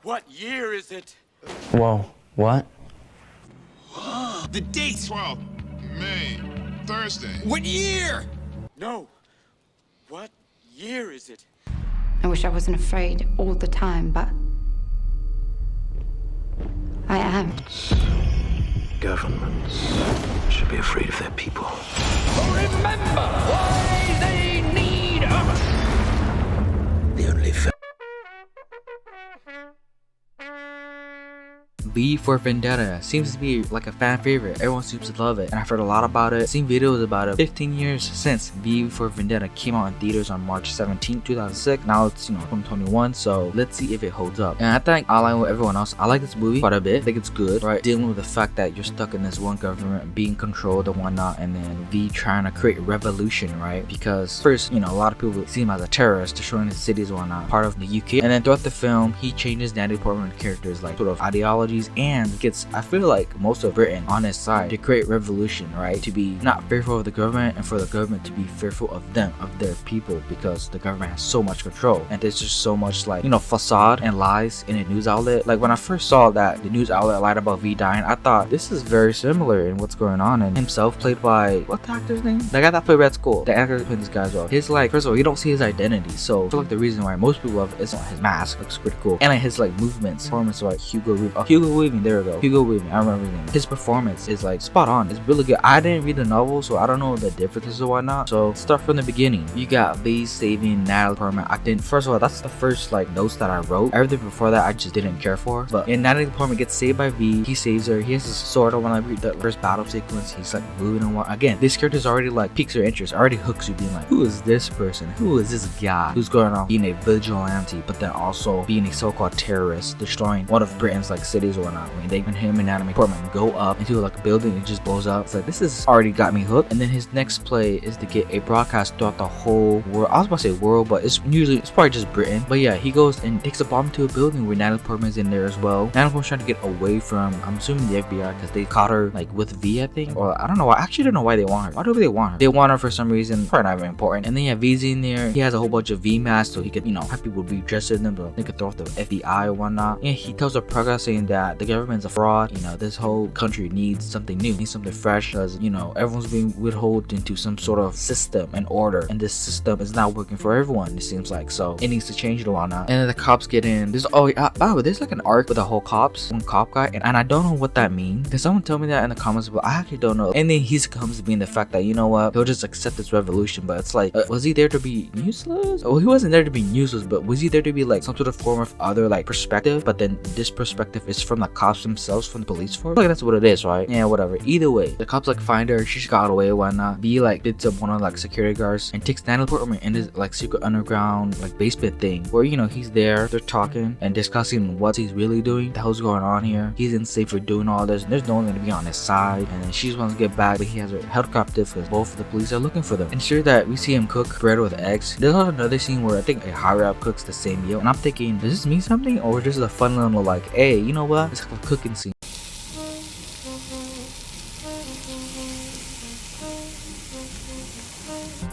What year is it? Whoa, what? The date! 12 May, Thursday. What year? No. What year is it? I wish I wasn't afraid all the time, but I am. Governments should be afraid of their people. Remember why they need us! The only V for Vendetta seems to be like a fan favorite. Everyone seems to love it, and I've heard a lot about it, seen videos about it. 15 years since V for Vendetta came out in theaters on March 17, 2006. Now it's 2021, so let's see if it holds up. And I think I like with everyone else, I like this movie quite a bit. I think it's good, right? Dealing with the fact that you're stuck in this one government, being controlled and whatnot, and then V trying to create revolution, right? Because first, a lot of people see him as a terrorist, destroying his cities and whatnot, part of the UK. And then throughout the film, he changes Natalie Portman's characters, like sort of ideologies, and gets, I feel like, most of Britain on his side to create revolution, right? To be not fearful of the government, and for the government to be fearful of them, of their people, because the government has so much control, and there's just so much like facade and lies in a news outlet. Like when I first saw that the news outlet lied about V dying, I thought this is very similar in what's going on. And himself, played by what the actor's name? The guy that played Red Skull. The actor playing this guy as well. His like, first of all, you don't see his identity, so I feel like the reason why most people love it is on his mask. Looks pretty cool, and like his like movements, performance, like Hugo Weaving. There we go. Hugo Weaving. I remember his name. His performance is like spot on. It's really good. I didn't read the novel, so I don't know the differences or whatnot. So let's start from the beginning. You got V saving Natalie Portman. First of all, that's the first like notes that I wrote. Everything before that I just didn't care for. But Natalie Portman gets saved by V. He saves her. He has his sword. When I read the first battle sequence, he's like moving and what. Again, this character's already like piques your interest. Already hooks you, being like, who is this person? Who is this guy who's going on being a vigilante, but then also being a so-called terrorist, destroying one of Britain's like cities or whatnot. When him and Natalie Portman go up into like a building, it just blows up. It's like, this has already got me hooked. And then his next play is to get a broadcast throughout the whole world. I was about to say world, but it's probably just Britain. But yeah, he goes and takes a bomb to a building where Natalie Portman's in there as well. Natalie Portman's trying to get away from, I'm assuming, the FBI, because they caught her like with V, I think. Or I don't know. I actually don't know why they want her. Why do they want her? They want her for some reason. Probably not very important. And then yeah, V's in there. He has a whole bunch of V masks, so he could, have people be dressed in them, but they could throw off the FBI or whatnot. And he tells the progress saying that the government's a fraud. This whole country needs something new, needs something fresh, because everyone's being withheld into some sort of system and order, and this system is not working for everyone, it seems like. So it needs to change it or whatnot. And then the cops get in. There's there's like an arc with the whole one cop guy, and I don't know what that means. Can someone tell me that in the comments? But I actually don't know. And then he comes to being the fact that he'll just accept this revolution. But it's like, was he there to be useless? Well, he wasn't there to be useless, but was he there to be like some sort of form of other like perspective? But then this perspective is from the cops themselves, from the police force. Like that's what it is, right? Yeah, whatever. Either way, the cops like find her. She got away, whatnot. V like beats up one of like security guards and takes Natalie Portman in this like secret underground like basement thing where he's there. They're talking and discussing what he's really doing. The hell's going on here? He's insane for doing all this. And there's no one gonna be on his side. And then she just wants to get back, but he has her held captive because both of the police are looking for them. And sure that we see him cook bread with eggs. There's also another scene where I think a higher up cooks the same meal, and I'm thinking, does this mean something, or just a fun little like, hey, you know what? It's like a cooking scene.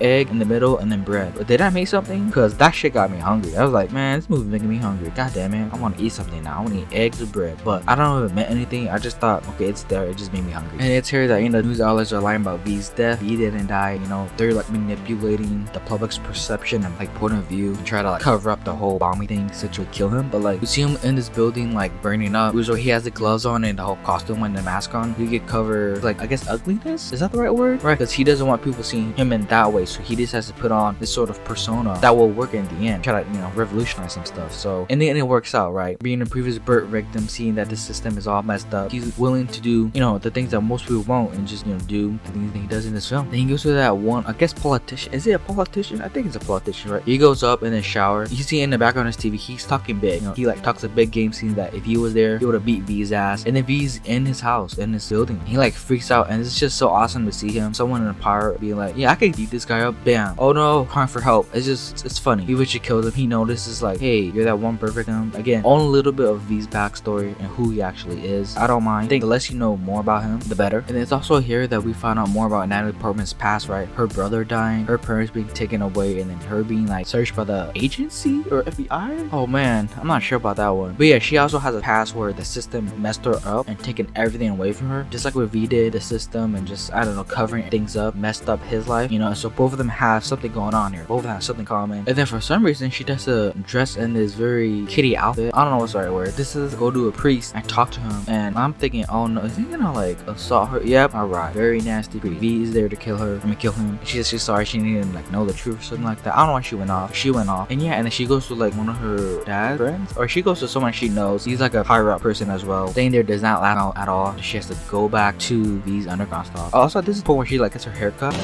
Egg in the middle and then bread. But did I make something? Because that shit got me hungry. I was like, man, this movie making me hungry. God damn it, I want to eat something now. I want to eat eggs with bread. But I don't know if it meant anything. I just thought, okay, it's there. It just made me hungry. And it's here that news outlets are lying about V's death. V didn't die. They're like manipulating the public's perception and like point of view to try to like cover up the whole bombing thing to kill him. But like, you see him in this building like burning up. So he has the gloves on and the whole costume and the mask on. You get covered like, I guess, ugliness. Is that the right word? Right? Because he doesn't want people seeing him in that way. So he just has to put on this sort of persona that will work in the end, try to revolutionize some stuff. So in the end it works out, right? Being a previous Burt victim, seeing that the system is all messed up, he's willing to do the things that most people won't, and just do the things that he does in this film. Then he goes to that one, I guess, politician. Is it a politician? I think it's a politician, right? He goes up in the shower. You see in the background of his TV, he's talking big. He like talks a big game scene that if he was there, he would have beat V's ass. And then V's in his house, in this building. He like freaks out, and it's just so awesome to see him, someone in a power, being like, yeah, I could beat this guy up, bam. Oh no, crying for help. It's funny. Even she kills him, he notices like, hey, you're that one perfect him. Again, only a little bit of V's backstory and who he actually is. I don't mind. I think the less you know more about him, the better. And it's also here that we find out more about Natalie Portman's past, right? Her brother dying, her parents being taken away, and then her being like searched by the agency or FBI. Oh man, I'm not sure about that one. But yeah, she also has a past where the system messed her up and taken everything away from her, just like what V did. The system and just, I don't know, covering things up messed up his life, you know. So both of them have something going on here. Both of them have something common. And then for some reason she does to dress in this very kitty outfit. I don't know what's the right word. This is go to a priest and talk to him, and I'm thinking, oh no, is he gonna like assault her? Yep, alright, very nasty priest. V is there to kill her, kill him. She's sorry, she didn't like know the truth or something like that. I don't know why she went off. She went off, and yeah, and then she goes to like one of her dad's friends, or she goes to someone she knows. He's like a higher up person as well. Staying there does not last out at all. She has to go back to these underground stuff. Also, this is the point where she like gets her haircut.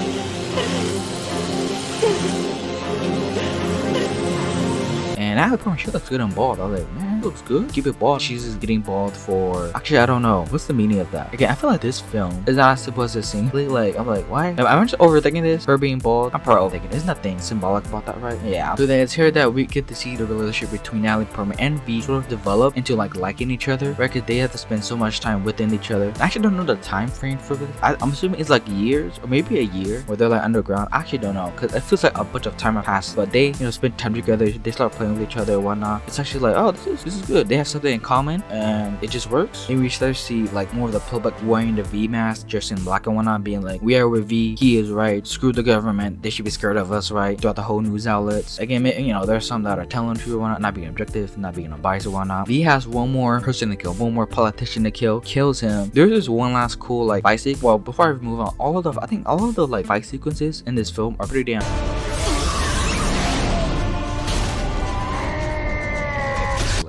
And at the point she looks good and bald. I was like, man, it looks good. Keep it bald. She's just getting bald for, actually I don't know what's the meaning of that. Again, I feel like this film is not supposed to simply like, I'm like, why? I'm just overthinking this. Her being bald, I'm probably overthinking. There's nothing symbolic about that, right? Yeah. So then it's here that we get to see the relationship between Natalie Portman and V sort of develop into like liking each other, right? Because they have to spend so much time within each other. I actually don't know the time frame for this. I'm assuming it's like years or maybe a year where they're like underground. I actually don't know, because it feels like a bunch of time have passed, but they, you know, spend time together. They start playing with each other and whatnot. It's actually like, oh, this is good. They have something in common and it just works. Maybe we start to see like more of the public wearing the V mask, just in black and whatnot, being like, we are with V, he is right, screw the government, they should be scared of us, right? Throughout the whole news outlets. Again, you know, there's some that are telling the truth or whatnot, not being objective, not being unbiased or whatnot. V has one more person to kill, one more politician to kill, kills him. There's this one last cool like fight sequence. Well, before I move on, I think all of the like fight sequences in this film are pretty damn.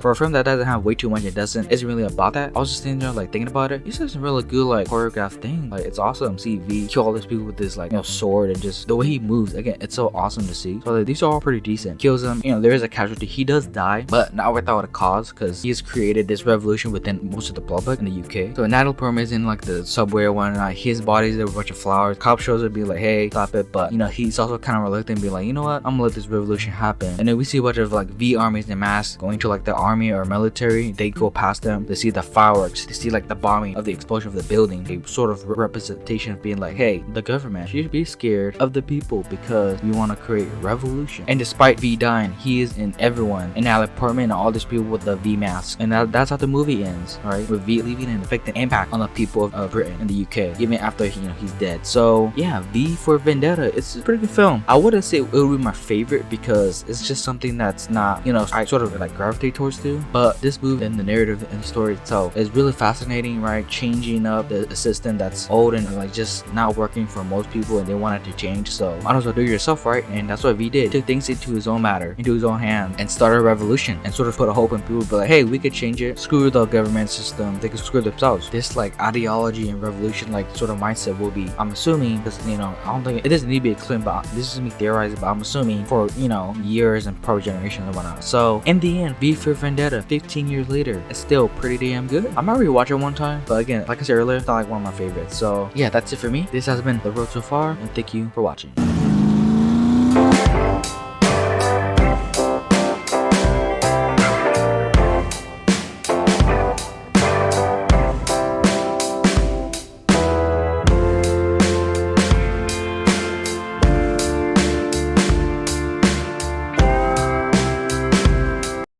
For a film that doesn't have way too much, isn't really about that. I was just sitting there like thinking about it. This is a really good like choreographed thing. Like it's awesome. See V kill all these people with this like, you know, sword, and just the way he moves. Again, it's so awesome to see. So like, these are all pretty decent. Kills him. You know, there is a casualty. He does die, but not without a cause, because he has created this revolution within most of the public in the UK. So Natalie Portman is in like the subway or whatnot. His body's there with a bunch of flowers. Cop shows up, be like, hey, stop it. But you know, he's also kind of reluctant, be like, you know what, I'm gonna let this revolution happen. And then we see a bunch of like V armies in masks going to like the army or military. They go past them to see the fireworks, to see like the bombing of the explosion of the building. A sort of representation of being like, hey, the government should be scared of the people because we want to create a revolution. And despite V dying, he is in everyone, and Natalie Portman and all these people with the V mask. And that's how the movie ends, right? With V leaving an effective impact on the people of Britain and the UK, even after he's dead. So yeah, V for Vendetta, it's a pretty good film. I wouldn't say it would be my favorite because it's just something that's not, you know, I sort of like gravitate towards too. But this movie and the narrative and the story itself is really fascinating, right? Changing up the system that's old and like just not working for most people, and they wanted to change. So might as well do it yourself, right? And that's what V did. Took things into his own matter, into his own hands, and started a revolution and sort of put a hope in people. Be like, hey, we could change it. Screw the government system. They could screw themselves. This like ideology and revolution like sort of mindset will be, I'm assuming, because you know, I don't think it doesn't need to be explained, but this is me theorizing, but I'm assuming for, you know, years and probably generations and whatnot. So in the end, V for Vendetta 15 years later, it's still pretty damn good. I might rewatch it one time, but again, like I said earlier, it's not like one of my favorites. So yeah, that's it for me. This has been The Road So Far, and thank you for watching.